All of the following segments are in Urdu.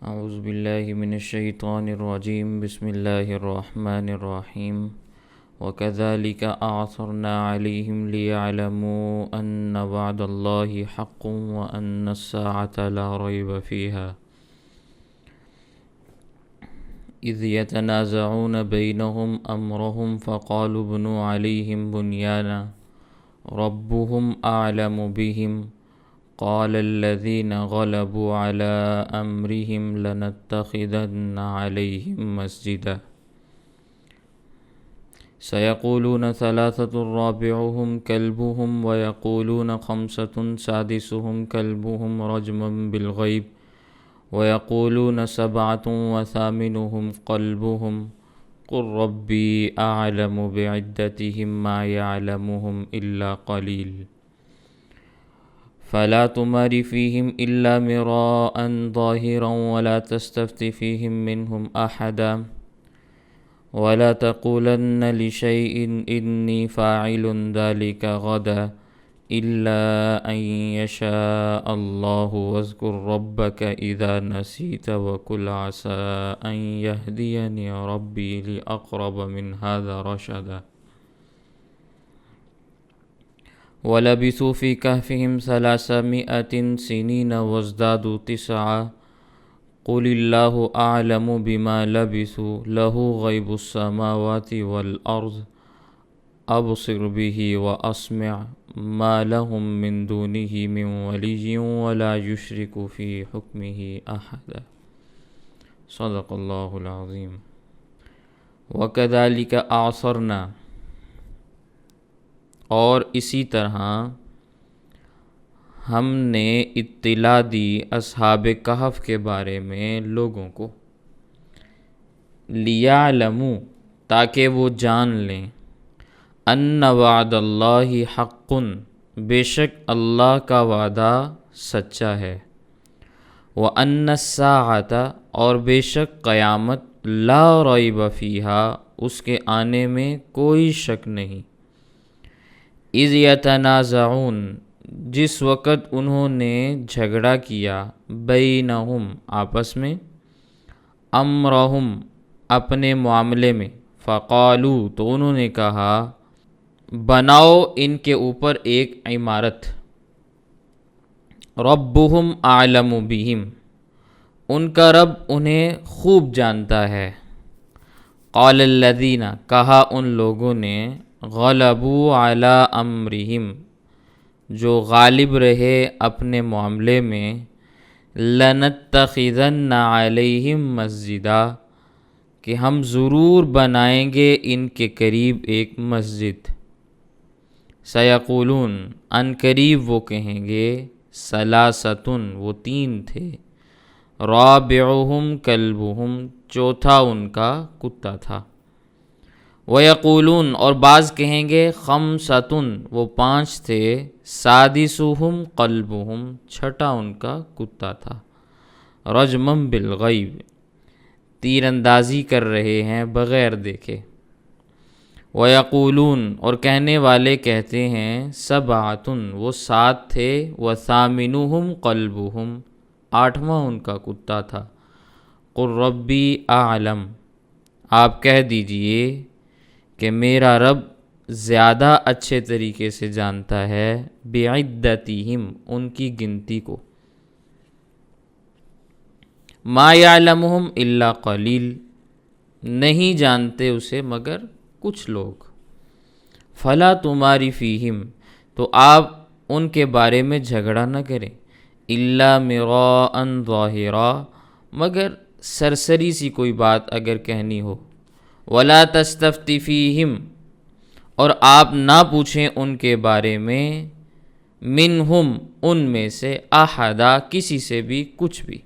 اعوذ باللہ من الشیطان الرجیم بسم اللہ الرحمن الرحیم وَكَذَلِكَ أَعْثَرْنَا عَلَيْهِمْ لِيَعْلَمُوا أَنَّ وَعْدَ اللَّهِ حَقٌّ وَأَنَّ السَّاعَةَ لَا رَيْبَ فِيهَا إِذْ يَتَنَازَعُونَ بَيْنَهُمْ أَمْرَهُمْ فَقَالُوا ابْنُوا عَلَيْهِمْ بُنْيَانًا رَبُّهُمْ أَعْلَمُ بِهِمْ قال الذين غلبوا على أمرهم لنتخذن عليهم مسجدا سيقولون ثلاثة رابعهم كلبهم ويقولون خمسة سادسهم كلبهم رجما بالغيب ويقولون سبعة وثامنهم كلبهم قل ربي أعلم بعدتهم ما يعلمهم إلا قليل فلا تمار فيهم إلا مراء ظاهرا ولا تستفت فيهم منهم أحدا ولا تقولن لشيء إني فاعل ذلك غدا إلا أن يشاء الله واذكر ربك إذا نسيت وقل عسى أن يهديني ربي لأقرب من هذا رشدا وَلَبِثُوا فِي كَهْفِهِمْ 300 سِنِينَ وَازْدَادُوا 9 قُلِ اللَّهُ أَعْلَمُ بِمَا لَبِثُوا لَهُ غَيْبُ السَّمَاوَاتِ وَالْأَرْضِ أَبْصِرْ بِهِ وَأَسْمِعْ مَا لَهُم مِّن دُونِهِ مِن وَلِيٍّ وَلَا يُشْرِكُ فِي حُكْمِهِ أَحَدًا صدق اللہ العظیم وَكَذَلِكَ أَعْثَرْنَا اور اسی طرح ہم نے اطلاع دی اصحاب کہف کے بارے میں لوگوں کو لیعلموا تاکہ وہ جان لیں ان وعد اللہ حق بے شک اللہ کا وعدہ سچا ہے وان الساعۃ اور بے شک قیامت لا ریب فیہا اس کے آنے میں کوئی شک نہیں اذ یتنازعون جس وقت انہوں نے جھگڑا کیا بینہم آپس میں امرہم اپنے معاملے میں فقالو تو انہوں نے کہا بناؤ ان کے اوپر ایک عمارت ربہم اعلم بہم ان کا رب انہیں خوب جانتا ہے قال الذین کہا ان لوگوں نے غلبوا علی امرہم جو غالب رہے اپنے معاملے میں لنتخذن علیہم مسجدا کہ ہم ضرور بنائیں گے ان کے قریب ایک مسجد سیقولون ان قریب وہ کہیں گے ثلاثۃ وہ 3 تھے رابعہم کلبہم چوتھا ان کا کتا تھا وَيَقُولُونَ اور بعض کہیں گے خَمْسَةٌ وہ 5 تھے سادسہم قلبہم چھٹا ان کا کتا تھا رجمم بالغیب تیر اندازی کر رہے ہیں بغیر دیکھے وَيَقُولُونَ اور کہنے والے کہتے ہیں سبعۃ وہ 7 تھے وَثَامِنُهُمْ قَلْبُهُمْ 8واں ان کا کتا تھا قُلْ رَبِّي أَعْلَمُ آپ کہہ دیجئے کہ میرا رب زیادہ اچھے طریقے سے جانتا ہے بعدتہم ان کی گنتی کو ما یعلمہم الا قلیل نہیں جانتے اسے مگر کچھ لوگ فلا تماری فیہم تو آپ ان کے بارے میں جھگڑا نہ کریں الا مراء ظاہرا مگر سرسری سی کوئی بات اگر کہنی ہو ولا تستفتی فیہم اور آپ نہ پوچھیں ان کے بارے میں منہم ان میں سے احدا کسی سے بھی کچھ بھی۔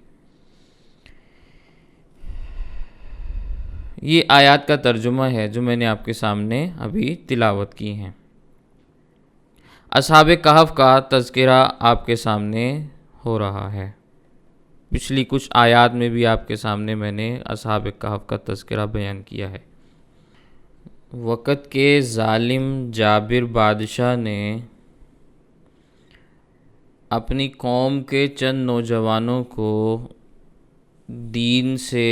یہ آیات کا ترجمہ ہے جو میں نے آپ کے سامنے ابھی تلاوت کی ہیں۔ اصحاب کہف کا تذکرہ آپ کے سامنے ہو رہا ہے۔ پچھلی کچھ آیات میں بھی آپ کے سامنے میں نے اصحاب کہف کا تذکرہ بیان کیا ہے۔ وقت کے ظالم جابر بادشاہ نے اپنی قوم کے چند نوجوانوں کو دین سے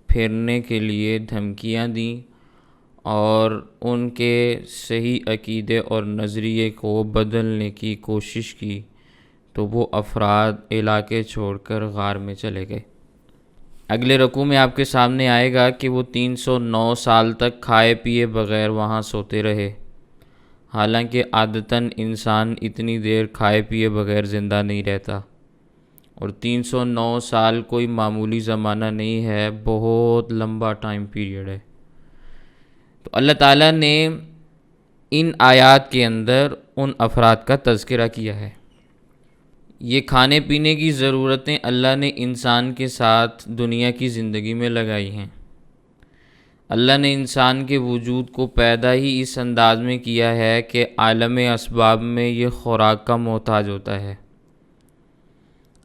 پھرنے کے لیے دھمکیاں دیں اور ان کے صحیح عقیدے اور نظریے کو بدلنے کی کوشش کی تو وہ افراد علاقے چھوڑ کر غار میں چلے گئے۔ اگلے رکوع میں آپ کے سامنے آئے گا کہ وہ 309 سال تک کھائے پیے بغیر وہاں سوتے رہے، حالانکہ عادتاً انسان اتنی دیر کھائے پیے بغیر زندہ نہیں رہتا، اور 309 سال کوئی معمولی زمانہ نہیں ہے، بہت لمبا ٹائم پیریڈ ہے۔ تو اللہ تعالیٰ نے ان آیات کے اندر ان افراد کا تذکرہ کیا ہے۔ یہ کھانے پینے کی ضرورتیں اللہ نے انسان کے ساتھ دنیا کی زندگی میں لگائی ہیں۔ اللہ نے انسان کے وجود کو پیدا ہی اس انداز میں کیا ہے کہ عالم اسباب میں یہ خوراک کا محتاج ہوتا ہے۔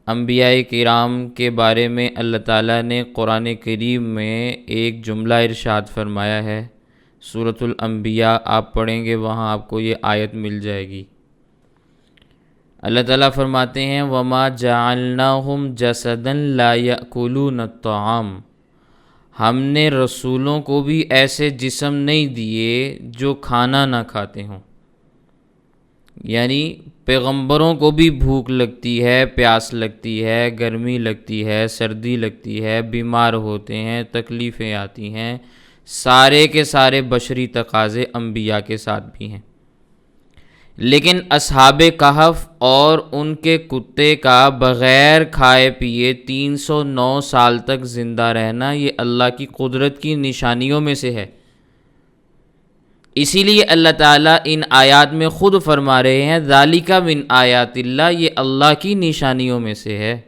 انبیاء کرام کے بارے میں اللہ تعالیٰ نے قرآن کریم میں ایک جملہ ارشاد فرمایا ہے، سورۃ الانبیاء آپ پڑھیں گے وہاں آپ کو یہ آیت مل جائے گی۔ اللہ تعالیٰ فرماتے ہیں وَمَا جَعَلْنَاهُمْ جَسَدًا لَا يَأْكُلُونَ الطَّعَامَ، ہم نے رسولوں کو بھی ایسے جسم نہیں دیے جو کھانا نہ کھاتے ہوں، یعنی پیغمبروں کو بھی بھوک لگتی ہے، پیاس لگتی ہے، گرمی لگتی ہے، سردی لگتی ہے، بیمار ہوتے ہیں، تکلیفیں آتی ہیں، سارے کے سارے بشری تقاضے انبیاء کے ساتھ بھی ہیں۔ لیکن اصحاب کہف اور ان کے کتے کا بغیر کھائے پیے 309 سال تک زندہ رہنا یہ اللہ کی قدرت کی نشانیوں میں سے ہے۔ اسی لیے اللہ تعالیٰ ان آیات میں خود فرما رہے ہیں ذالک من آیات اللہ، یہ اللہ کی نشانیوں میں سے ہے۔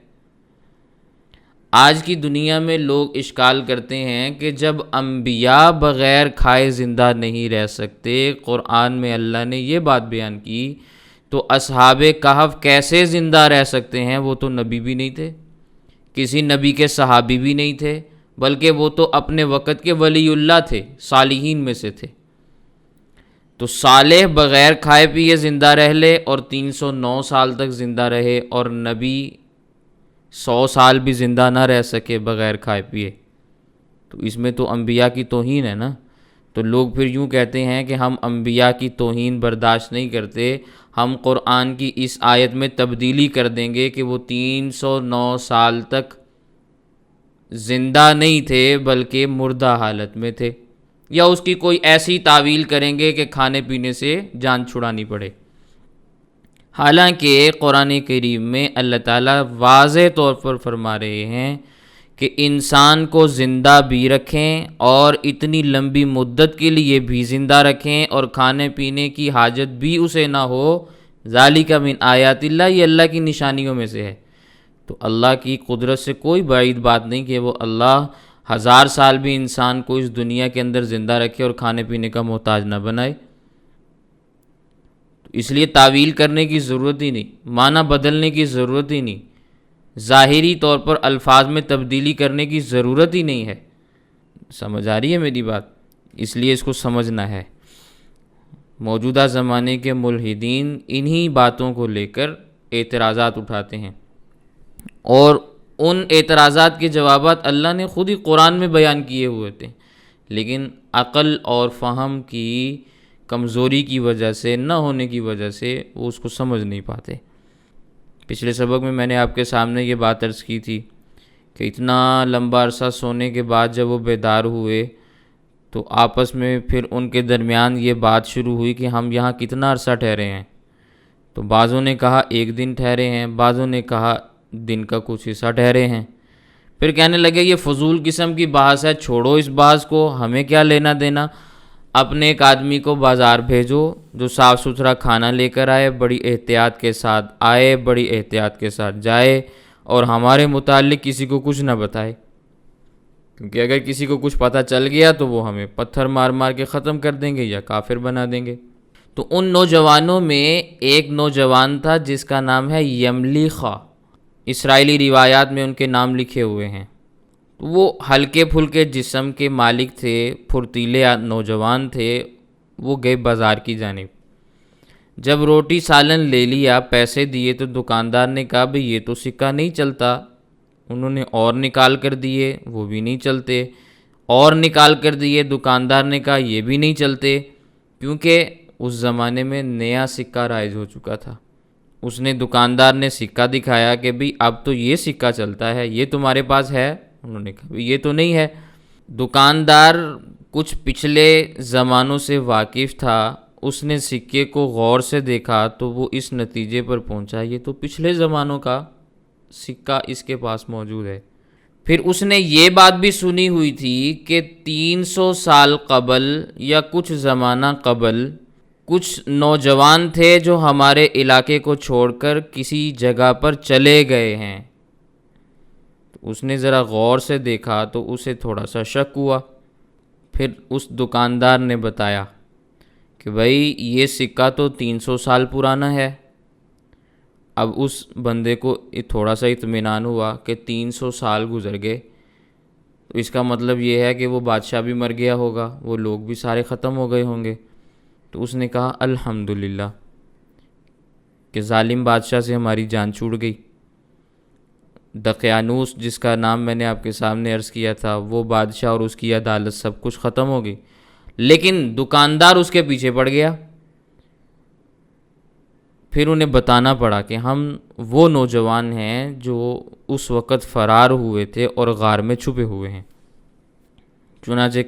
آج کی دنیا میں لوگ اشکال کرتے ہیں کہ جب انبیاء بغیر کھائے زندہ نہیں رہ سکتے، قرآن میں اللہ نے یہ بات بیان کی، تو اصحاب کہف کیسے زندہ رہ سکتے ہیں؟ وہ تو نبی بھی نہیں تھے، کسی نبی کے صحابی بھی نہیں تھے، بلکہ وہ تو اپنے وقت کے ولی اللہ تھے، صالحین میں سے تھے۔ تو صالح بغیر کھائے پیے زندہ رہ لے اور 309 سال تک زندہ رہے، اور نبی 100 سال بھی زندہ نہ رہ سکے بغیر کھائے پیے، تو اس میں تو انبیاء کی توہین ہے نا۔ تو لوگ پھر یوں کہتے ہیں کہ ہم انبیاء کی توہین برداشت نہیں کرتے، ہم قرآن کی اس آیت میں تبدیلی کر دیں گے کہ وہ 309 سال تک زندہ نہیں تھے بلکہ مردہ حالت میں تھے، یا اس کی کوئی ایسی تعویل کریں گے کہ کھانے پینے سے جان چھڑانی پڑے۔ حالانکہ قرآن کریم میں اللہ تعالیٰ واضح طور پر فرما رہے ہیں کہ انسان کو زندہ بھی رکھیں اور اتنی لمبی مدت کے لیے بھی زندہ رکھیں اور کھانے پینے کی حاجت بھی اسے نہ ہو، ذالک من آیات اللہ، یہ اللہ کی نشانیوں میں سے ہے۔ تو اللہ کی قدرت سے کوئی بعید بات نہیں کہ وہ اللہ 1000 سال بھی انسان کو اس دنیا کے اندر زندہ رکھے اور کھانے پینے کا محتاج نہ بنائے۔ اس لیے تعویل کرنے کی ضرورت ہی نہیں، معنی بدلنے کی ضرورت ہی نہیں، ظاہری طور پر الفاظ میں تبدیلی کرنے کی ضرورت ہی نہیں ہے۔ سمجھ آ رہی ہے میری بات؟ اس لیے اس کو سمجھنا ہے۔ موجودہ زمانے کے ملحدین انہی باتوں کو لے کر اعتراضات اٹھاتے ہیں، اور ان اعتراضات کے جوابات اللہ نے خود ہی قرآن میں بیان کیے ہوئے تھے، لیکن عقل اور فہم کی کمزوری کی وجہ سے، نہ ہونے کی وجہ سے وہ اس کو سمجھ نہیں پاتے۔ پچھلے سبق میں میں نے آپ کے سامنے یہ بات عرض کی تھی کہ اتنا لمبا عرصہ سونے کے بعد جب وہ بیدار ہوئے تو آپس میں پھر ان کے درمیان یہ بات شروع ہوئی کہ ہم یہاں کتنا عرصہ ٹھہرے ہیں۔ تو بعضوں نے کہا 1 دن ٹھہرے ہیں، بعضوں نے کہا دن کا کچھ حصہ ٹھہرے ہیں۔ پھر کہنے لگے یہ فضول قسم کی بحث ہے، چھوڑو اس بحث کو، ہمیں کیا لینا دینا۔ اپنے ایک آدمی کو بازار بھیجو جو صاف ستھرا کھانا لے کر آئے، بڑی احتیاط کے ساتھ آئے، بڑی احتیاط کے ساتھ جائے، اور ہمارے متعلق کسی کو کچھ نہ بتائے، کیونکہ اگر کسی کو کچھ پتہ چل گیا تو وہ ہمیں پتھر مار مار کے ختم کر دیں گے یا کافر بنا دیں گے۔ تو ان نوجوانوں میں ایک نوجوان تھا جس کا نام ہے یملیخا، اسرائیلی روایات میں ان کے نام لکھے ہوئے ہیں۔ وہ ہلکے پھلکے جسم کے مالک تھے، پھرتیلے نوجوان تھے۔ وہ گئے بازار کی جانب، جب روٹی سالن لے لیا، پیسے دیے تو دکاندار نے کہا بھئی یہ تو سکہ نہیں چلتا، انہوں نے اور نکال کر دیے، وہ بھی نہیں چلتے، اور نکال کر دیے، دکاندار نے کہا یہ بھی نہیں چلتے، کیونکہ اس زمانے میں نیا سکہ رائج ہو چکا تھا۔ اس نے دکاندار نے سکہ دکھایا کہ بھئی اب تو یہ سکہ چلتا ہے، یہ تمہارے پاس ہے؟ انہوں نے کہا یہ تو نہیں ہے۔ دکاندار کچھ پچھلے زمانوں سے واقف تھا، اس نے سکے کو غور سے دیکھا تو وہ اس نتیجے پر پہنچا یہ تو پچھلے زمانوں کا سکہ اس کے پاس موجود ہے۔ پھر اس نے یہ بات بھی سنی ہوئی تھی کہ 300 سال قبل یا کچھ زمانہ قبل کچھ نوجوان تھے جو ہمارے علاقے کو چھوڑ کر کسی جگہ پر چلے گئے ہیں۔ اس نے ذرا غور سے دیکھا تو اسے تھوڑا سا شک ہوا۔ پھر اس دکاندار نے بتایا کہ بھائی یہ سکہ تو 300 سال پرانا ہے۔ اب اس بندے کو تھوڑا سا اطمینان ہوا کہ 300 سال گزر گئے، تو اس کا مطلب یہ ہے کہ وہ بادشاہ بھی مر گیا ہوگا، وہ لوگ بھی سارے ختم ہو گئے ہوں گے۔ تو اس نے کہا الحمدللہ کہ ظالم بادشاہ سے ہماری جان چھوٹ گئی۔ دقیانوس جس کا نام میں نے آپ کے سامنے عرض کیا تھا، وہ بادشاہ اور اس کی عدالت سب کچھ ختم ہو گئی، لیکن دکاندار اس کے پیچھے پڑ گیا۔ پھر انہیں بتانا پڑا کہ ہم وہ نوجوان ہیں جو اس وقت فرار ہوئے تھے اور غار میں چھپے ہوئے ہیں۔ چنانچہ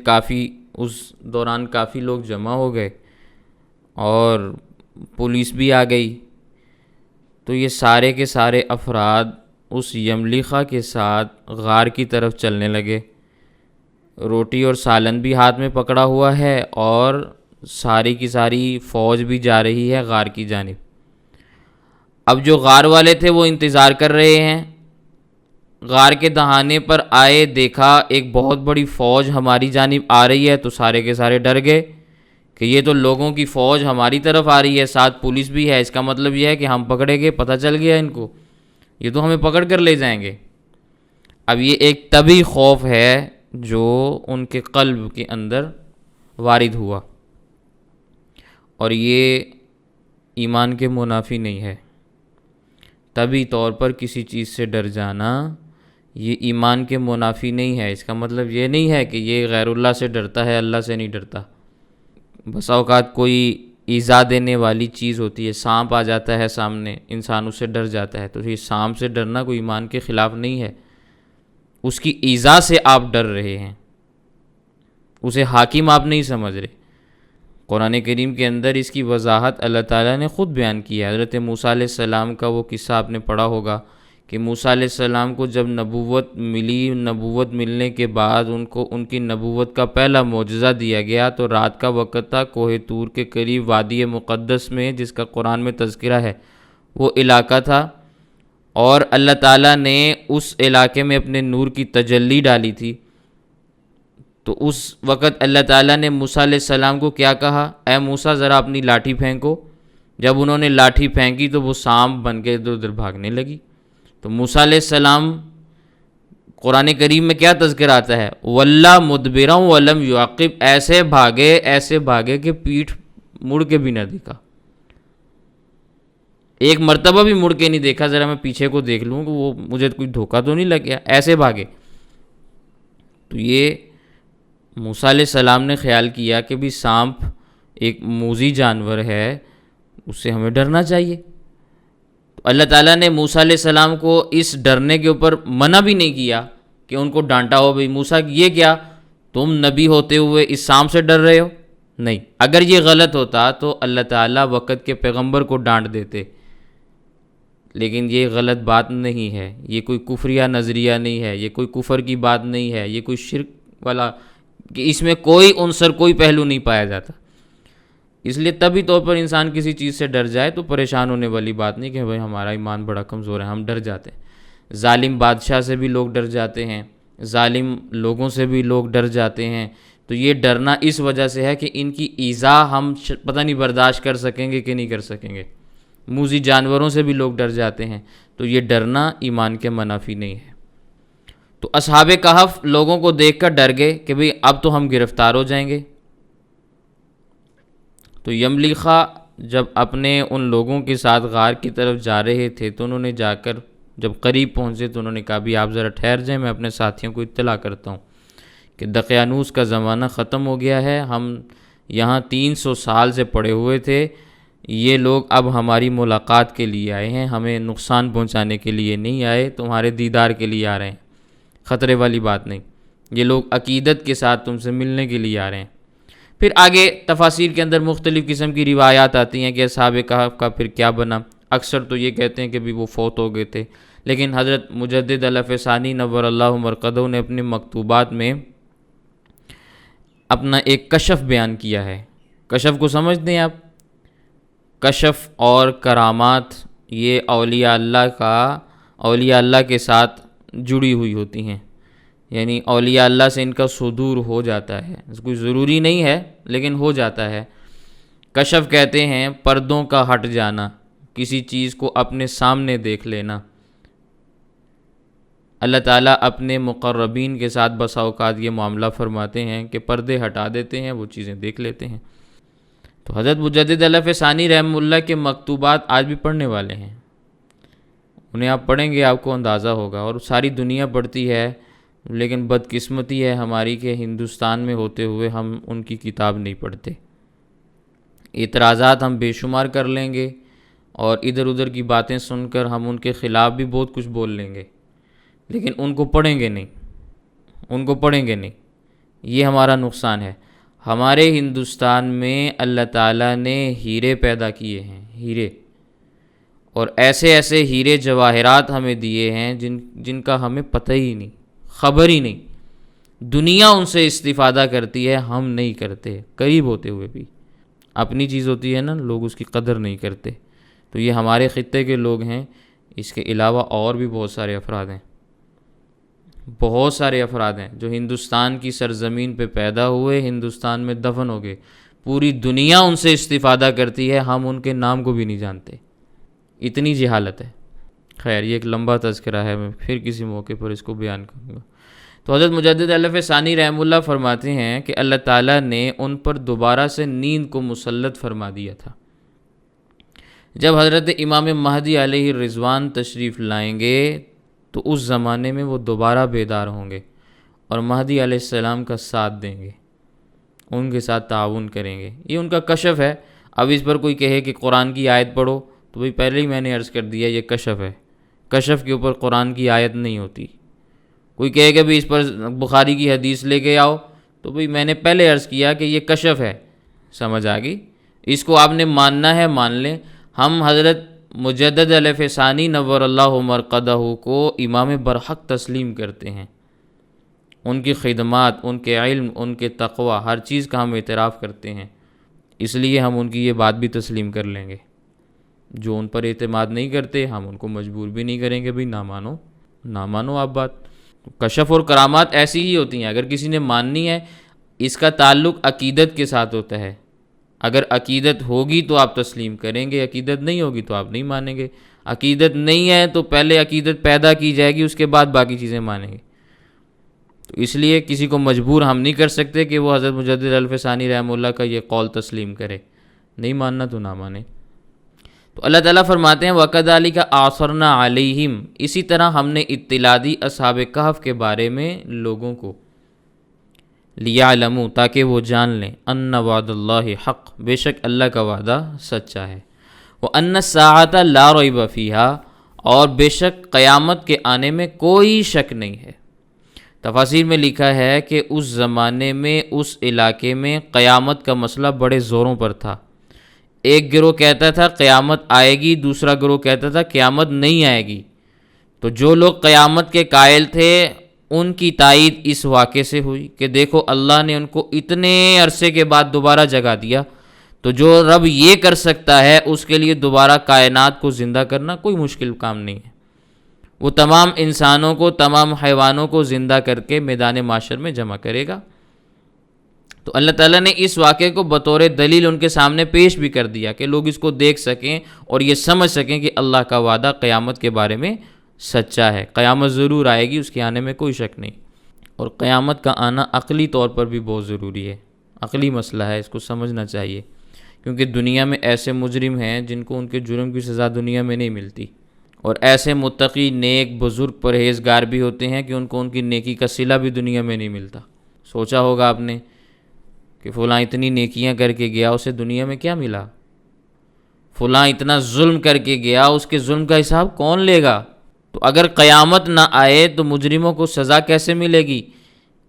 اس دوران کافی لوگ جمع ہو گئے اور پولیس بھی آ گئی، تو یہ سارے کے سارے افراد اس یملیخا کے ساتھ غار کی طرف چلنے لگے۔ روٹی اور سالن بھی ہاتھ میں پکڑا ہوا ہے اور ساری کی ساری فوج بھی جا رہی ہے غار کی جانب۔ اب جو غار والے تھے وہ انتظار کر رہے ہیں۔ غار کے دہانے پر آئے، دیکھا ایک بہت بڑی فوج ہماری جانب آ رہی ہے، تو سارے کے سارے ڈر گئے کہ یہ تو لوگوں کی فوج ہماری طرف آ رہی ہے، ساتھ پولیس بھی ہے، اس کا مطلب یہ ہے کہ ہم پکڑے گئے، پتہ چل گیا ان کو، یہ تو ہمیں پکڑ کر لے جائیں گے۔ اب یہ ایک طبعی خوف ہے جو ان کے قلب کے اندر وارد ہوا، اور یہ ایمان کے منافی نہیں ہے۔ طبعی طور پر کسی چیز سے ڈر جانا یہ ایمان کے منافی نہیں ہے۔ اس کا مطلب یہ نہیں ہے کہ یہ غیر اللہ سے ڈرتا ہے، اللہ سے نہیں ڈرتا۔ بسا اوقات کوئی ایذا دینے والی چیز ہوتی ہے، سانپ آ جاتا ہے سامنے، انسان اس سے ڈر جاتا ہے، تو یہ سانپ سے ڈرنا کوئی ایمان کے خلاف نہیں ہے۔ اس کی ایذا سے آپ ڈر رہے ہیں، اسے حاکم آپ نہیں سمجھ رہے۔ قرآن کریم کے اندر اس کی وضاحت اللہ تعالیٰ نے خود بیان کی ہے۔ حضرت موسیٰ علیہ السلام کا وہ قصہ آپ نے پڑھا ہوگا کہ موسیٰ علیہ السلام کو جب نبوت ملی، نبوت ملنے کے بعد ان کی نبوت کا پہلا معجزہ دیا گیا، تو رات کا وقت تھا، کوہ طور کے قریب وادی مقدس میں جس کا قرآن میں تذکرہ ہے وہ علاقہ تھا، اور اللہ تعالیٰ نے اس علاقے میں اپنے نور کی تجلی ڈالی تھی۔ تو اس وقت اللہ تعالیٰ نے موسیٰ علیہ السلام کو کیا کہا؟ اے موسیٰ ذرا اپنی لاٹھی پھینکو۔ جب انہوں نے لاٹھی پھینکی تو وہ سانپ بن کے ادھر ادھر بھاگنے لگی۔ تو موسیٰ علیہ السلام قرآن کریم میں کیا تذکر آتا ہے؟ وَلَّا مُدْبِرًا وَلَمْ يُعَقِّبْ، ایسے بھاگے کہ پیٹھ مڑ کے بھی نہ دیکھا، ایک مرتبہ بھی مڑ کے نہیں دیکھا، ذرا میں پیچھے کو دیکھ لوں کہ وہ مجھے کوئی دھوکہ تو نہیں لگ گیا، ایسے بھاگے۔ تو یہ موسیٰ علیہ السلام نے خیال کیا کہ بھی سانپ ایک موذی جانور ہے، اس سے ہمیں ڈرنا چاہیے۔ تو اللہ تعالیٰ نے موسیٰ علیہ السلام کو اس ڈرنے کے اوپر منع بھی نہیں کیا کہ ان کو ڈانٹا ہو، بھئی موسیٰ یہ کیا تم نبی ہوتے ہوئے اس سانپ سے ڈر رہے ہو؟ نہیں، اگر یہ غلط ہوتا تو اللہ تعالیٰ وقت کے پیغمبر کو ڈانٹ دیتے، لیکن یہ غلط بات نہیں ہے، یہ کوئی کفریہ نظریہ نہیں ہے، یہ کوئی کفر کی بات نہیں ہے، یہ کوئی شرک والا، کہ اس میں کوئی عنصر، کوئی پہلو نہیں پایا جاتا۔ اس لیے طبی طور پر انسان کسی چیز سے ڈر جائے تو پریشان ہونے والی بات نہیں کہ بھائی ہمارا ایمان بڑا کمزور ہے، ہم ڈر جاتے ہیں۔ ظالم بادشاہ سے بھی لوگ ڈر جاتے ہیں، ظالم لوگوں سے بھی لوگ ڈر جاتے ہیں، تو یہ ڈرنا اس وجہ سے ہے کہ ان کی ایذا ہم پتہ نہیں برداشت کر سکیں گے کہ نہیں کر سکیں گے۔ موذی جانوروں سے بھی لوگ ڈر جاتے ہیں، تو یہ ڈرنا ایمان کے منافی نہیں ہے۔ تو اصحاب کہف لوگوں کو دیکھ کر ڈر گئے کہ بھئی اب تو ہم گرفتار ہو جائیں گے۔ تو یملیخا جب اپنے ان لوگوں کے ساتھ غار کی طرف جا رہے تھے تو انہوں نے جا کر جب قریب پہنچے تو انہوں نے کہا بھی آپ ذرا ٹھہر جائیں، میں اپنے ساتھیوں کو اطلاع کرتا ہوں کہ دقیانوس کا زمانہ ختم ہو گیا ہے، ہم یہاں 300 سال سے پڑے ہوئے تھے، یہ لوگ اب ہماری ملاقات کے لیے آئے ہیں، ہمیں نقصان پہنچانے کے لیے نہیں آئے، تمہارے دیدار کے لیے آ رہے ہیں، خطرے والی بات نہیں، یہ لوگ عقیدت کے ساتھ تم سے ملنے کے لیے آ رہے ہیں۔ پھر آگے تفاسیر کے اندر مختلف قسم کی روایات آتی ہیں کہ اصحاب کہف کا پھر کیا بنا۔ اکثر تو یہ کہتے ہیں کہ بھی وہ فوت ہو گئے تھے، لیکن حضرت مجدد الف ثانی نور اللہ مرقدہ نے اپنے مکتوبات میں اپنا ایک کشف بیان کیا ہے۔ کشف کو سمجھتے ہیں آپ؟ کشف اور کرامات یہ اولیاء اللہ کے ساتھ جڑی ہوئی ہوتی ہیں، یعنی اولیاء اللہ سے ان کا صدور ہو جاتا ہے، کوئی ضروری نہیں ہے لیکن ہو جاتا ہے۔ کشف کہتے ہیں پردوں کا ہٹ جانا، کسی چیز کو اپنے سامنے دیکھ لینا۔ اللہ تعالیٰ اپنے مقربین کے ساتھ بسا اوقات یہ معاملہ فرماتے ہیں کہ پردے ہٹا دیتے ہیں، وہ چیزیں دیکھ لیتے ہیں۔ تو حضرت مجدد الف ثانی رحمہ اللہ کے مکتوبات آج بھی پڑھنے والے ہیں، انہیں آپ پڑھیں گے آپ کو اندازہ ہوگا، اور ساری دنیا پڑھتی ہے، لیکن بدقسمتی ہے ہماری کہ ہندوستان میں ہوتے ہوئے ہم ان کی کتاب نہیں پڑھتے۔ اعتراضات ہم بے شمار کر لیں گے اور ادھر ادھر کی باتیں سن کر ہم ان کے خلاف بھی بہت کچھ بول لیں گے، لیکن ان کو پڑھیں گے نہیں، یہ ہمارا نقصان ہے۔ ہمارے ہندوستان میں اللہ تعالیٰ نے ہیرے پیدا کیے ہیں، ہیرے، اور ایسے ایسے ہیرے جواہرات ہمیں دیے ہیں جن کا ہمیں پتہ ہی نہیں، خبر ہی نہیں۔ دنیا ان سے استفادہ کرتی ہے، ہم نہیں کرتے، قریب ہوتے ہوئے بھی۔ اپنی چیز ہوتی ہے نا، لوگ اس کی قدر نہیں کرتے۔ تو یہ ہمارے خطے کے لوگ ہیں، اس کے علاوہ اور بھی بہت سارے افراد ہیں جو ہندوستان کی سرزمین پہ پیدا ہوئے، ہندوستان میں دفن ہو گئے، پوری دنیا ان سے استفادہ کرتی ہے، ہم ان کے نام کو بھی نہیں جانتے، اتنی جہالت ہے۔ خیر، یہ ایک لمبا تذکرہ ہے، میں پھر کسی موقع پر اس کو بیان کروں گا۔ تو حضرت مجدد الف ثانی رحمہ اللہ فرماتے ہیں کہ اللہ تعالیٰ نے ان پر دوبارہ سے نیند کو مسلط فرما دیا تھا۔ جب حضرت امام مہدی علیہ الرضوان تشریف لائیں گے تو اس زمانے میں وہ دوبارہ بیدار ہوں گے اور مہدی علیہ السلام کا ساتھ دیں گے، ان کے ساتھ تعاون کریں گے۔ یہ ان کا کشف ہے۔ اب اس پر کوئی کہے کہ قرآن کی آیت پڑھو، تو بھئی پہلے ہی میں نے عرض کر دیا یہ کشف ہے، کشف کے اوپر قرآن کی آیت نہیں ہوتی۔ کوئی کہے کہ بھی اس پر بخاری کی حدیث لے کے آؤ، تو بھئی میں نے پہلے عرض کیا کہ یہ کشف ہے، سمجھ آ گئی؟ اس کو آپ نے ماننا ہے مان لیں۔ ہم حضرت مجدد الف ثانی نور اللہ مرقدہ کو امام برحق تسلیم کرتے ہیں، ان کی خدمات، ان کے علم، ان کے تقوی، ہر چیز کا ہم اعتراف کرتے ہیں، اس لیے ہم ان کی یہ بات بھی تسلیم کر لیں گے۔ جو ان پر اعتماد نہیں کرتے ہم ان کو مجبور بھی نہیں کریں گے بھئی نہ مانو آپ بات۔ کشف اور کرامات ایسی ہی ہوتی ہیں، اگر کسی نے ماننی ہے، اس کا تعلق عقیدت کے ساتھ ہوتا ہے۔ اگر عقیدت ہوگی تو آپ تسلیم کریں گے، عقیدت نہیں ہوگی تو آپ نہیں مانیں گے۔ عقیدت نہیں ہے تو پہلے عقیدت پیدا کی جائے گی، اس کے بعد باقی چیزیں مانیں گے۔ تو اس لیے کسی کو مجبور ہم نہیں کر سکتے کہ وہ حضرت مجدد الف ثانی رحمہ اللہ کا یہ قول تسلیم کرے، نہیں ماننا تو نہ مانے۔ تو اللہ تعالیٰ فرماتے ہیں وَكَذَلِكَ أَعْثَرْنَا عَلَيْهِمْ، اسی طرح ہم نے اطلاع دی اصحاب کہف کے بارے میں لوگوں کو، لِيَعْلَمُوا، تاکہ وہ جان لیں، أَنَّ وعد اللہ حق، بے شک اللہ کا وعدہ سچا ہے، وَأَنَّ السَّاعَةَ لَا رَيْبَ فِيهَا، اور بے شک قیامت کے آنے میں کوئی شک نہیں ہے۔ تفاسیر میں لکھا ہے کہ اس زمانے میں اس علاقے میں قیامت کا مسئلہ بڑے زوروں پر تھا۔ ایک گروہ کہتا تھا قیامت آئے گی، دوسرا گروہ کہتا تھا قیامت نہیں آئے گی۔ تو جو لوگ قیامت کے قائل تھے ان کی تائید اس واقعے سے ہوئی کہ دیکھو اللہ نے ان کو اتنے عرصے کے بعد دوبارہ جگا دیا، تو جو رب یہ کر سکتا ہے اس کے لیے دوبارہ کائنات کو زندہ کرنا کوئی مشکل کام نہیں ہے۔ وہ تمام انسانوں کو، تمام حیوانوں کو زندہ کر کے میدان معاشر میں جمع کرے گا۔ تو اللہ تعالیٰ نے اس واقعے کو بطور دلیل ان کے سامنے پیش بھی کر دیا کہ لوگ اس کو دیکھ سکیں اور یہ سمجھ سکیں کہ اللہ کا وعدہ قیامت کے بارے میں سچا ہے، قیامت ضرور آئے گی، اس کے آنے میں کوئی شک نہیں۔ اور قیامت کا آنا عقلی طور پر بھی بہت ضروری ہے، عقلی مسئلہ ہے، اس کو سمجھنا چاہیے، کیونکہ دنیا میں ایسے مجرم ہیں جن کو ان کے جرم کی سزا دنیا میں نہیں ملتی، اور ایسے متقی نیک بزرگ پرہیزگار بھی ہوتے ہیں کہ ان کو ان کی نیکی کا صلہ بھی دنیا میں نہیں ملتا۔ سوچا ہوگا آپ نے کہ فلاں اتنی نیکیاں کر کے گیا، اسے دنیا میں کیا ملا؟ فلاں اتنا ظلم کر کے گیا، اس کے ظلم کا حساب کون لے گا؟ تو اگر قیامت نہ آئے تو مجرموں کو سزا کیسے ملے گی؟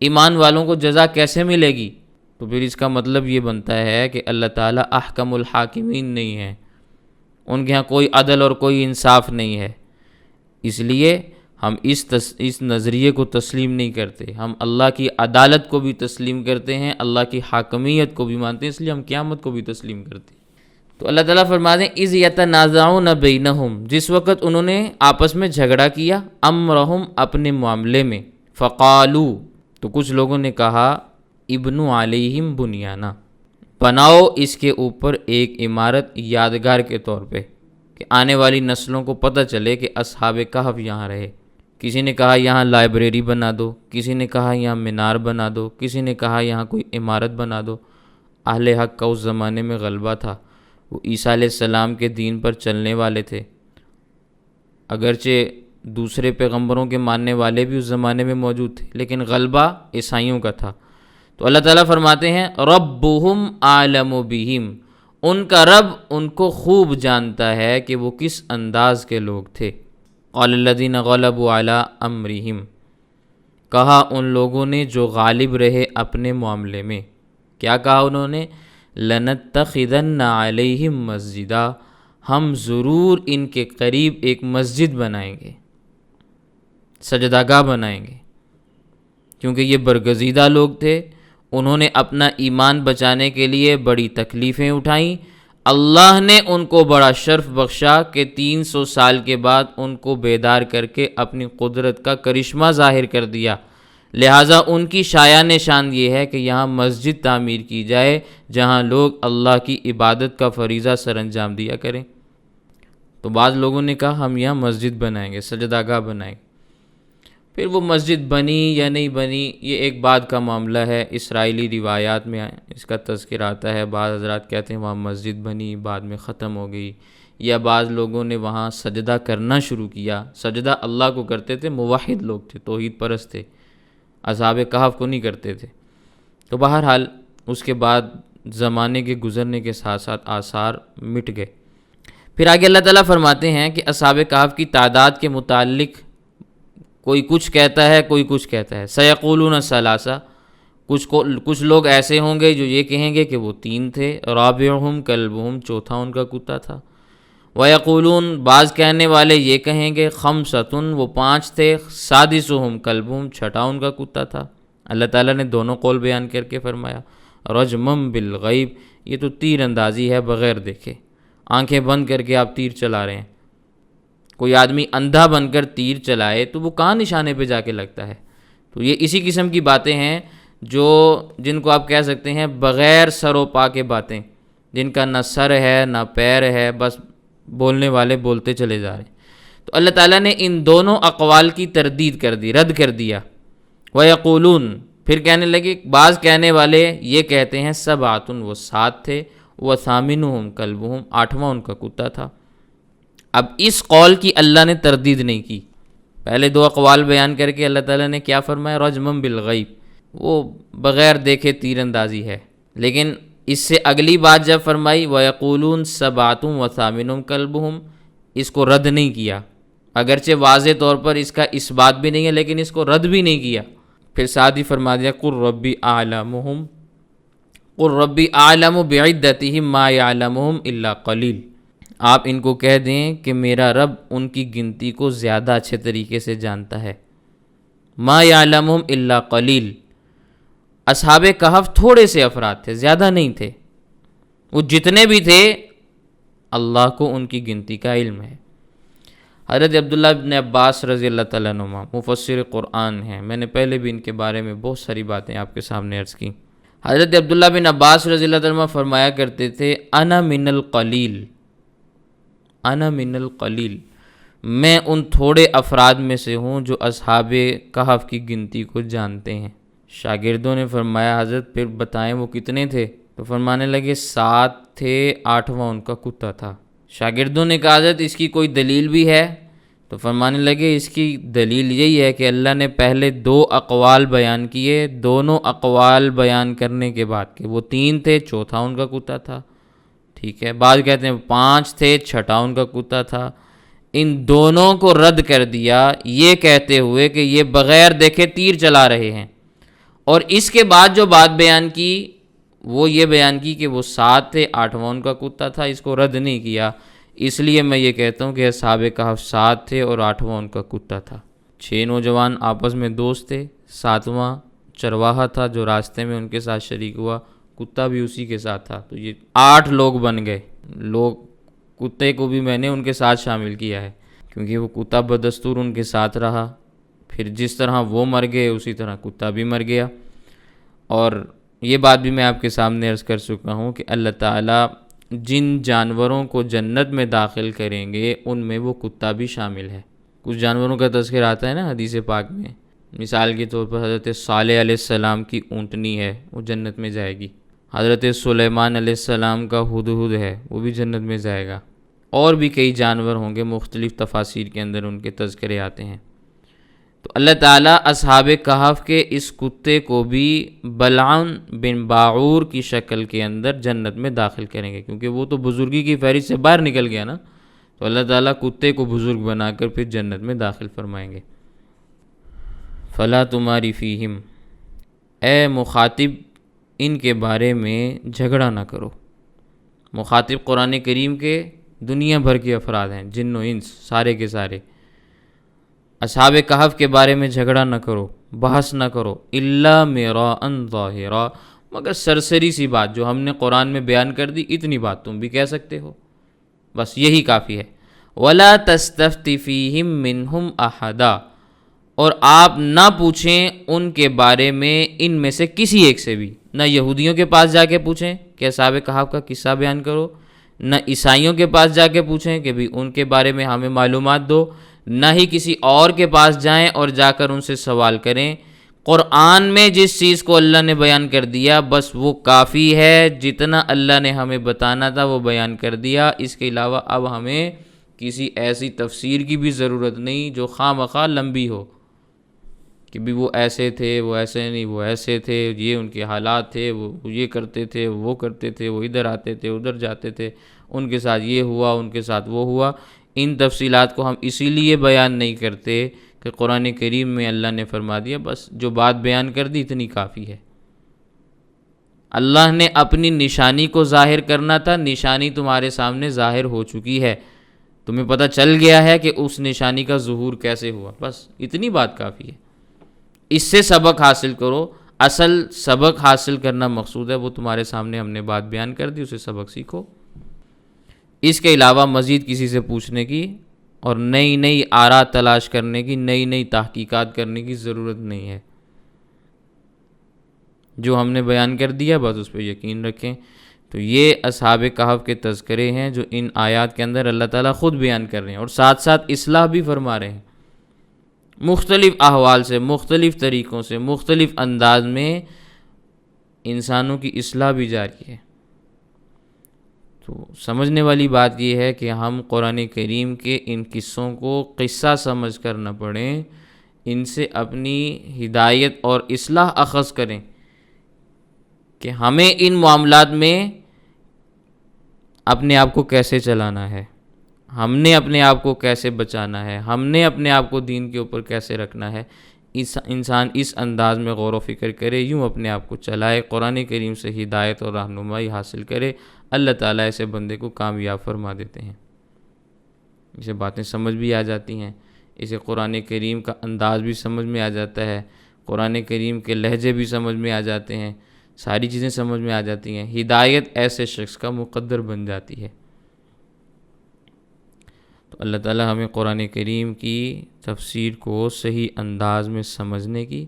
ایمان والوں کو جزا کیسے ملے گی؟ تو پھر اس کا مطلب یہ بنتا ہے کہ اللہ تعالیٰ احکم الحاکمین نہیں ہے، ان کے ہاں کوئی عدل اور کوئی انصاف نہیں ہے۔ اس لیے ہم اس نظریے کو تسلیم نہیں کرتے، ہم اللہ کی عدالت کو بھی تسلیم کرتے ہیں، اللہ کی حاکمیت کو بھی مانتے ہیں، اس لیے ہم قیامت کو بھی تسلیم کرتے ہیں۔ تو اللہ تعالیٰ فرماتے ہیں اذ یتنازعون بینہم، جس وقت انہوں نے آپس میں جھگڑا کیا، امرہم، اپنے معاملے میں، فقالو، تو کچھ لوگوں نے کہا، ابنو علیہم بنیانا، بناؤ اس کے اوپر ایک عمارت یادگار کے طور پہ، کہ آنے والی نسلوں کو پتہ چلے کہ اصحاب کہف یہاں رہے۔ کسی نے کہا یہاں لائبریری بنا دو، کسی نے کہا یہاں مینار بنا دو، کسی نے کہا یہاں کوئی عمارت بنا دو۔ اہل حق کا اس زمانے میں غلبہ تھا، وہ عیسیٰ علیہ السلام کے دین پر چلنے والے تھے، اگرچہ دوسرے پیغمبروں کے ماننے والے بھی اس زمانے میں موجود تھے، لیکن غلبہ عیسائیوں کا تھا۔ تو اللہ تعالیٰ فرماتے ہیں ربہم اعلم بہم، ان کا رب ان کو خوب جانتا ہے کہ وہ کس انداز کے لوگ تھے۔ قال الذین غلبوا علی امرہم، کہا ان لوگوں نے جو غالب رہے اپنے معاملے میں، کیا کہا انہوں نے؟ لنتخذن علیہم مسجدا، ہم ضرور ان کے قریب ایک مسجد بنائیں گے، سجدہ گاہ بنائیں گے، کیونکہ یہ برگزیدہ لوگ تھے، انہوں نے اپنا ایمان بچانے کے لیے بڑی تکلیفیں اٹھائیں، اللہ نے ان کو بڑا شرف بخشا کہ 300 سال کے بعد ان کو بیدار کر کے اپنی قدرت کا کرشمہ ظاہر کر دیا، لہٰذا ان کی شایان شان یہ ہے کہ یہاں مسجد تعمیر کی جائے جہاں لوگ اللہ کی عبادت کا فریضہ سر انجام دیا کریں۔ تو بعض لوگوں نے کہا ہم یہاں مسجد بنائیں گے، سجدہ گاہ بنائیں گے۔ پھر وہ مسجد بنی یا نہیں بنی یہ ایک بعد کا معاملہ ہے، اسرائیلی روایات میں اس کا تذکر آتا ہے، بعض حضرات کہتے ہیں وہاں مسجد بنی بعد میں ختم ہو گئی، یا بعض لوگوں نے وہاں سجدہ کرنا شروع کیا۔ سجدہ اللہ کو کرتے تھے، موحد لوگ تھے، توحید پرست تھے، اصحاب کہف کو نہیں کرتے تھے۔ تو بہرحال اس کے بعد زمانے کے گزرنے کے ساتھ ساتھ آثار مٹ گئے۔ پھر آگے اللہ تعالیٰ فرماتے ہیں کہ اصحاب کہف کی تعداد کے متعلق کوئی کچھ کہتا ہے، کوئی کچھ کہتا ہے۔ سیقولون ثلاثہ، کچھ لوگ ایسے ہوں گے جو یہ کہیں گے کہ وہ 3 تھے، رابعہم کلبہم، چوتھا ان کا کتا تھا۔ ویقولون، بعض کہنے والے یہ کہیں گے خمسۃ، وہ 5 تھے، سادسہم کلبہم، چھٹا ان کا کتا تھا۔ اللہ تعالیٰ نے دونوں قول بیان کر کے فرمایا رجمم بالغیب، یہ تو تیر اندازی ہے بغیر دیکھے، آنکھیں بند کر کے آپ تیر چلا رہے ہیں۔ کوئی آدمی اندھا بن کر تیر چلائے تو وہ کہاں نشانے پہ جا کے لگتا ہے؟ تو یہ اسی قسم کی باتیں ہیں جن کو آپ کہہ سکتے ہیں بغیر سر و پا کے باتیں، جن کا نہ سر ہے نہ پیر ہے، بس بولنے والے بولتے چلے جا رہے ہیں۔ تو اللہ تعالیٰ نے ان دونوں اقوال کی تردید کر دی، رد کر دیا۔ وَيَقُولُونَ، پھر کہنے لگے، بعض کہنے والے یہ کہتے ہیں سبعۃ، وہ 7 تھے، وَثَامِنُهُمْ كَلْبُهُمْ، 8واں ان کا کتا تھا۔ اب اس قول کی اللہ نے تردید نہیں کی، پہلے 2 اقوال بیان کر کے اللہ تعالیٰ نے کیا فرمایا؟ رجمم بالغیب، وہ بغیر دیکھے تیر اندازی ہے۔ لیکن اس سے اگلی بات جب فرمائی وَيَقُولُونَ سَبْعَةٌ وَثَامِنُهُمْ كَلْبُهُمْ، اس کو رد نہیں کیا، اگرچہ واضح طور پر اس کا اس بات بھی نہیں ہے لیکن اس کو رد بھی نہیں کیا۔ پھر ساتھ ہی فرما دیا قُل رَبِّ أَعْلَمُهُمْ، قُل رَبِّ أَعْلَمُ بِعِدَّتِهِمْ مَا يَعْلَمُهُمْ إِلَّا قَلِيلٌ، آپ ان کو کہہ دیں کہ میرا رب ان کی گنتی کو زیادہ اچھے طریقے سے جانتا ہے۔ ما یعلمہم الا قلیل، اصحاب کہف تھوڑے سے افراد تھے، زیادہ نہیں تھے، وہ جتنے بھی تھے اللہ کو ان کی گنتی کا علم ہے۔ حضرت عبداللہ بن عباس رضی اللہ تعالیٰ عنہما مفسر قرآن ہیں، میں نے پہلے بھی ان کے بارے میں بہت ساری باتیں آپ کے سامنے عرض کی۔ حضرت عبداللہ بن عباس رضی اللہ تعالیٰ عنہ فرمایا کرتے تھے انا من القلیل، انا من القلیل، میں ان تھوڑے افراد میں سے ہوں جو اصحاب کہف کی گنتی کو جانتے ہیں۔ شاگردوں نے فرمایا حضرت پھر بتائیں وہ کتنے تھے؟ تو فرمانے لگے 7 تھے، 8واں ان کا کتا تھا۔ شاگردوں نے کہا حضرت اس کی کوئی دلیل بھی ہے؟ تو فرمانے لگے اس کی دلیل یہی ہے کہ اللہ نے پہلے 2 اقوال بیان کیے، دونوں اقوال بیان کرنے کے بعد کہ وہ 3 تھے، چوتھا ان کا کتا تھا، ٹھیک ہے، بعض کہتے ہیں 5 تھے، چھٹا ان کا کتا تھا، ان دونوں کو رد کر دیا یہ کہتے ہوئے کہ یہ بغیر دیکھے تیر چلا رہے ہیں، اور اس کے بعد جو بات بیان کی وہ یہ بیان کی کہ وہ 7 تھے، 8واں ان کا کتا تھا، اس کو رد نہیں کیا۔ اس لیے میں یہ کہتا ہوں کہ اصحاب کہف 7 تھے اور 8واں ان کا کتا تھا۔ 6 نوجوان آپس میں دوست تھے، 7واں چرواہا تھا جو راستے میں ان کے ساتھ شریک ہوا، کتا بھی اسی کے ساتھ تھا، تو یہ 8 لوگ بن گئے۔ کتے کو بھی میں نے ان کے ساتھ شامل کیا ہے کیونکہ وہ کتا بدستور ان کے ساتھ رہا، پھر جس طرح وہ مر گئے اسی طرح کتا بھی مر گیا۔ اور یہ بات بھی میں آپ کے سامنے عرض کر چکا ہوں کہ اللہ تعالیٰ جن جانوروں کو جنت میں داخل کریں گے ان میں وہ کتا بھی شامل ہے۔ کچھ جانوروں کا تذکر آتا ہے نا حدیث پاک میں، مثال کے طور پر حضرت صالح علیہ السلام کی اونٹنی ہے، وہ جنت میں جائے گی۔ حضرت سلیمان علیہ السلام کا ہدہد ہے، وہ بھی جنت میں جائے گا۔ اور بھی کئی جانور ہوں گے، مختلف تفاسیر کے اندر ان کے تذکرے آتے ہیں۔ تو اللہ تعالیٰ اصحاب کہف کے اس کتے کو بھی بلعام بن باعور کی شکل کے اندر جنت میں داخل کریں گے، کیونکہ وہ تو بزرگی کی فہرست سے باہر نکل گیا نا، تو اللہ تعالیٰ کتے کو بزرگ بنا کر پھر جنت میں داخل فرمائیں گے۔ فلا تماری فیہم، اے مخاطب ان کے بارے میں جھگڑا نہ کرو۔ مخاطب قرآن کریم کے دنیا بھر کے افراد ہیں، جن و انس سارے کے سارے۔ اصحاب کہف کے بارے میں جھگڑا نہ کرو، بحث نہ کرو، الا مراء ظاہرا، مگر سرسری سی بات جو ہم نے قرآن میں بیان کر دی اتنی بات تم بھی کہہ سکتے ہو، بس یہی کافی ہے۔ ولا تستفت فیہم منہم احدا، اور آپ نہ پوچھیں ان کے بارے میں ان میں سے کسی ایک سے بھی، نہ یہودیوں کے پاس جا کے پوچھیں کہ اصحاب کہف کا قصہ بیان کرو، نہ عیسائیوں کے پاس جا کے پوچھیں کہ بھی ان کے بارے میں ہمیں معلومات دو، نہ ہی کسی اور کے پاس جائیں اور جا کر ان سے سوال کریں۔ قرآن میں جس چیز کو اللہ نے بیان کر دیا بس وہ کافی ہے، جتنا اللہ نے ہمیں بتانا تھا وہ بیان کر دیا، اس کے علاوہ اب ہمیں کسی ایسی تفسیر کی بھی ضرورت نہیں جو خواہ مخواہ لمبی ہو کہ بھی وہ ایسے تھے، وہ ایسے نہیں، وہ ایسے تھے، یہ ان کے حالات تھے، وہ یہ کرتے تھے، وہ کرتے تھے، وہ ادھر آتے تھے، ادھر جاتے تھے، ان کے ساتھ یہ ہوا، ان کے ساتھ وہ ہوا۔ ان تفصیلات کو ہم اسی لیے بیان نہیں کرتے کہ قرآن کریم میں اللہ نے فرما دیا بس جو بات بیان کر دی اتنی کافی ہے۔ اللہ نے اپنی نشانی کو ظاہر کرنا تھا، نشانی تمہارے سامنے ظاہر ہو چکی ہے، تمہیں پتہ چل گیا ہے کہ اس نشانی کا ظہور کیسے ہوا، بس اتنی بات کافی ہے۔ اس سے سبق حاصل کرو، اصل سبق حاصل کرنا مقصود ہے، وہ تمہارے سامنے ہم نے بات بیان کر دی، اسے سبق سیکھو۔ اس کے علاوہ مزید کسی سے پوچھنے کی اور نئی نئی آراء تلاش کرنے کی، نئی نئی تحقیقات کرنے کی ضرورت نہیں ہے۔ جو ہم نے بیان کر دیا بس اس پہ یقین رکھیں۔ تو یہ اصحاب کہف کے تذکرے ہیں جو ان آیات کے اندر اللہ تعالیٰ خود بیان کر رہے ہیں، اور ساتھ ساتھ اصلاح بھی فرما رہے ہیں، مختلف احوال سے، مختلف طریقوں سے، مختلف انداز میں انسانوں کی اصلاح بھی جاری ہے۔ تو سمجھنے والی بات یہ ہے کہ ہم قرآن کریم کے ان قصوں کو قصہ سمجھ کر نہ پڑھیں، ان سے اپنی ہدایت اور اصلاح اخذ کریں کہ ہمیں ان معاملات میں اپنے آپ کو کیسے چلانا ہے، ہم نے اپنے آپ کو کیسے بچانا ہے، ہم نے اپنے آپ کو دین کے اوپر کیسے رکھنا ہے۔ انسان اس انداز میں غور و فکر کرے، یوں اپنے آپ کو چلائے، قرآن کریم سے ہدایت اور رہنمائی حاصل کرے، اللہ تعالیٰ ایسے بندے کو کامیاب فرما دیتے ہیں۔ اسے باتیں سمجھ بھی آ جاتی ہیں، اسے قرآن کریم کا انداز بھی سمجھ میں آ جاتا ہے، قرآن کریم کے لہجے بھی سمجھ میں آ جاتے ہیں، ساری چیزیں سمجھ میں آ جاتی ہیں، ہدایت ایسے شخص کا مقدر بن جاتی ہے۔ تو اللہ تعالیٰ ہمیں قرآن کریم کی تفسیر کو صحیح انداز میں سمجھنے کی،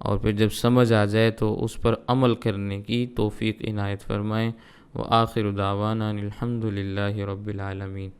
اور پھر جب سمجھ آ جائے تو اس پر عمل کرنے کی توفیق عنایت فرمائیں۔ وآخر دعوانا الحمد للہ رب العالمین۔